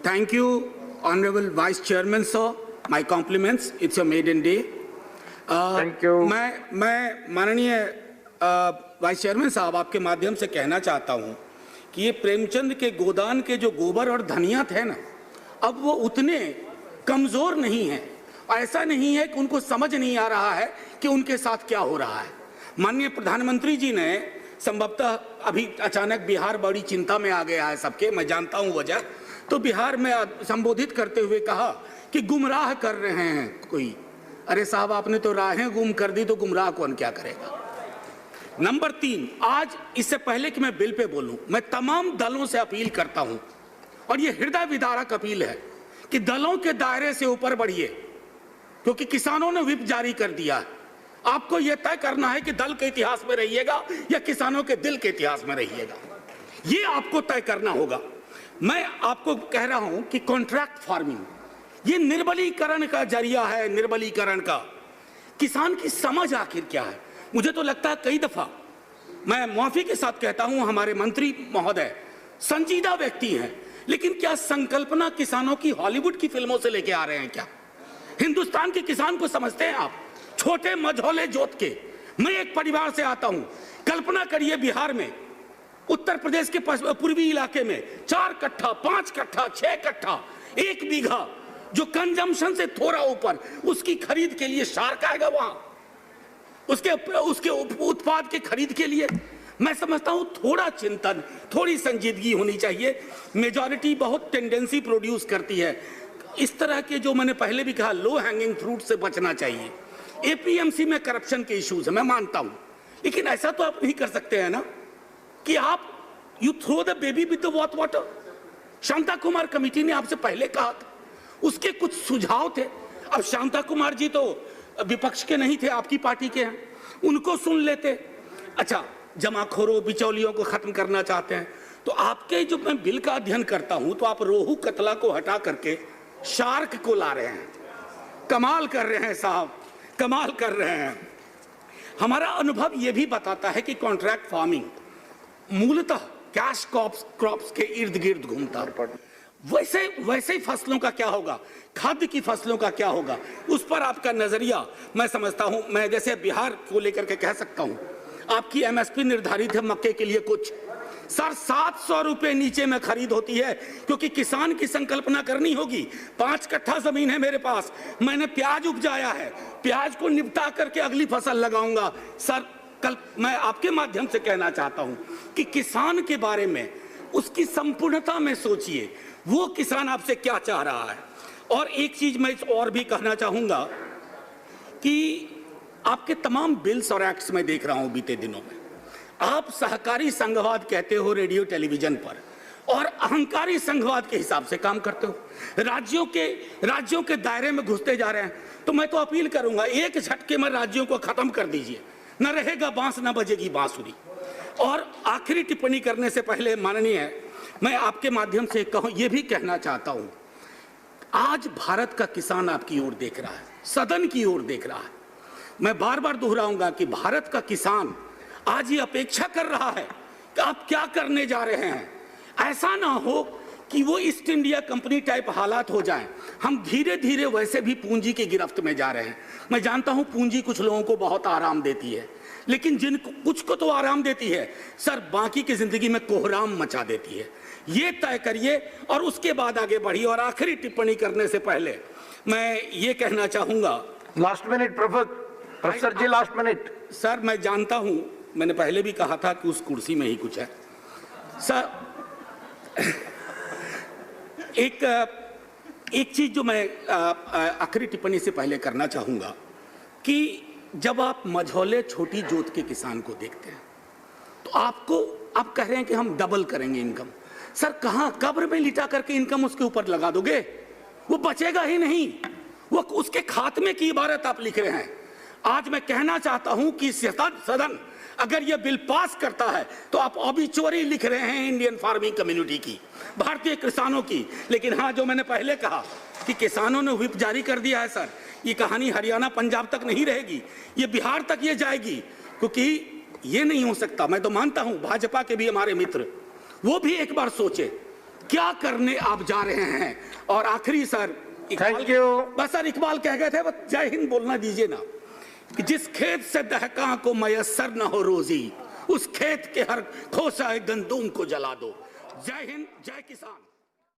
Thank you, Honorable Vice Chairman, sir. My compliments. It's your maiden day. Thank you. मैं माननीय vice chairman साहब आपके माध्यम से कहना चाहता हूं कि ये प्रेमचंद के गोदान के जो गोबर और धनिया थे ना, अब वो उतने कमजोर नहीं हैं। ऐसा नहीं है कि उनको समझ नहीं आ रहा है कि उनके साथ क्या हो रहा है। माननीय प्रधानमंत्री जी ने संभवतः अभी अचानक बिहार बड़ी चिंता में आ गया है सबके, मैं जानता हूं वजह, तो बिहार में संबोधित करते हुए कहा कि गुमराह कर रहे हैं कोई। अरे साहब, आपने तो राहें गुम कर दी, तो गुमराह कौन क्या करेगा। नंबर 3, आज इससे पहले कि मैं बिल पे बोलूं, मैं तमाम दलों से अपील करता हूं, और ये हृदय विदारक अपील है कि दलों के दायरे से ऊपर बढ़िए, क्योंकि किसानों ने व्हिप जारी कर दिया है। आपको यह तय करना है कि दल के इतिहास में रहिएगा या किसानों के दिल के इतिहास में रहिएगा, ये आपको तय करना होगा। मैं आपको कह रहा हूं कि कॉन्ट्रैक्ट फार्मिंग ये निर्बलीकरण का जरिया है, निर्बलीकरण का। किसान की समझ आखिर क्या है? मुझे तो लगता है कई दफा, मैं माफी के साथ कहता हूं, हमारे मंत्री महोदय संजीदा व्यक्ति हैं, लेकिन क्या संकल्पना किसानों की हॉलीवुड की फिल्मों से लेके आ रहे हैं क्या? हिंदुस्तान के किसान को समझते हैं आप? छोटे मझोले जोत के। मैं एक परिवार से आता हूं, कल्पना करिए बिहार में, उत्तर प्रदेश के पूर्वी इलाके में 4 कट्ठा, 5 कट्ठा, 6 कट्ठा, 1 बीघा, जो कंजम्पशन से थोड़ा ऊपर, उसकी खरीद के लिए शार्क आएगा वहां, उसके उत्पाद के खरीद के लिए। मैं समझता हूं थोड़ा चिंतन, थोड़ी संजीदगी होनी चाहिए। मेजॉरिटी बहुत टेंडेंसी प्रोड्यूस करती है। इस तरह के, जो मैंने पहले भी कहा, लो हैंगिंग फ्रूट से बचना चाहिए। एपीएमसी में करप्शन के इश्यूज है, मैं मानता हूं, लेकिन ऐसा तो आप नहीं कर सकते हैं ना कि आप you throw the baby with the bath water. Shanta Kumar committee ने आपसे पहले कहा था, उसके कुछ सुझाव थे। अब शांता कुमार जी तो विपक्ष के नहीं थे, आपकी पार्टी के हैं, उनको सुन लेते। अच्छा, जमाखोरों, बिचौलियों को खत्म करना चाहते हैं, तो आपके, जो मैं बिल का अध्ययन करता हूं, तो आप रोहू कतला को हटा करके शार्क को ला रहे हैं। कमाल कर रहे हैं साहब, कमाल कर रहे हैं। हमारा अनुभव यह भी बताता है कि कॉन्ट्रैक्ट फार्मिंग मूलतः कैश क्रॉप्स के इर्द गिर्द घूमता है। वैसे ही फसलों का क्या होगा, खाद्य की फसलों का क्या होगा, उस पर आपका नजरिया मैं समझता हूं। मैं जैसे बिहार को लेकर के कह सकता हूं, आपकी एमएसपी निर्धारित है मक्के के लिए कुछ, सर 700 रुपए नीचे में खरीद होती है, क्योंकि किसान की संकल्पना करनी होगी। 5 कट्ठा जमीन है मेरे पास, मैंने प्याज उपजाया है, प्याज को निपटा करके अगली फसल लगाऊंगा। सर, कल मैं आपके माध्यम से कहना चाहता हूं कि किसान के बारे में उसकी संपूर्णता में सोचिए, वो किसान आपसे क्या चाह रहा है। और एक चीज मैं और भी कहना चाहूंगा कि आपके तमाम बिल्स और एक्ट्स में देख रहा हूं बीते दिनों में, आप सहकारी संघवाद कहते हो रेडियो टेलीविजन पर, और अहंकारी संघवाद के हिसाब से काम करते हो, राज्यों के दायरे में घुसते जा रहे हैं। तो मैं तो अपील करूंगा, एक झटके में राज्यों को खत्म कर दीजिए, न रहेगा बांस, न बजेगी बांसुरी। और आखिरी टिप्पणी करने से पहले माननीय, मैं आपके माध्यम से ये भी कहना चाहता हूं, आज भारत का किसान आपकी ओर देख रहा है, सदन की ओर देख रहा है। मैं बार बार दोहराऊंगा कि भारत का किसान आज ये अपेक्षा कर रहा है कि आप क्या करने जा रहे हैं। ऐसा ना हो कि वो ईस्ट इंडिया कंपनी टाइप हालात हो जाएं। हम धीरे धीरे वैसे भी पूंजी की गिरफ्त में जा रहे हैं। मैं जानता हूं पूंजी कुछ लोगों को बहुत आराम देती है, लेकिन कुछ को तो आराम देती है सर, बाकी की जिंदगी में कोहराम मचा देती है। ये तय करिए और उसके बाद आगे बढ़िए। और आखिरी टिप्पणी करने से पहले मैं ये कहना चाहूंगा, लास्ट मिनट प्रोफेसर जी, लास्ट मिनट। सर, मैं जानता हूं, मैंने पहले भी कहा था कि उस कुर्सी में ही कुछ है। सर, एक चीज जो मैं आखिरी टिप्पणी से पहले करना चाहूंगा कि जब आप मझौले छोटी जोत के किसान को देखते हैं, तो आप कह रहे हैं कि हम डबल करेंगे इनकम। सर, कहां, कब्र में लिटा करके इनकम उसके ऊपर लगा दोगे? वो बचेगा ही नहीं, वो उसके खात्मे की इबारत आप लिख रहे हैं। आज मैं कहना चाहता हूं कि सदन अगर ये बिल पास करता है तो आप ऑबिचुअरी लिख रहे हैं इंडियन फार्मिंग कम्युनिटी की, भारतीय किसानों की। लेकिन हाँ, जो मैंने पहले कहा कि किसानों ने व्हिप जारी कर दिया है, सर, ये कहानी हरियाणा पंजाब तक नहीं रहेगी, ये बिहार तक ये जाएगी, क्योंकि ये नहीं हो सकता। मैं तो मानता हूं भाजपा के भी हमारे मित्र, वो भी एक बार सोचे क्या करने आप जा रहे हैं? और आखिरी सर, Thank you. बस सर, इकबाल कह गए थे, बस जय हिंद बोलना दीजिए ना, कि जिस खेत से दहका को मयस्सर न हो रोजी, उस खेत के हर खोसा गंदुम को जला दो। जय हिंद, जय किसान।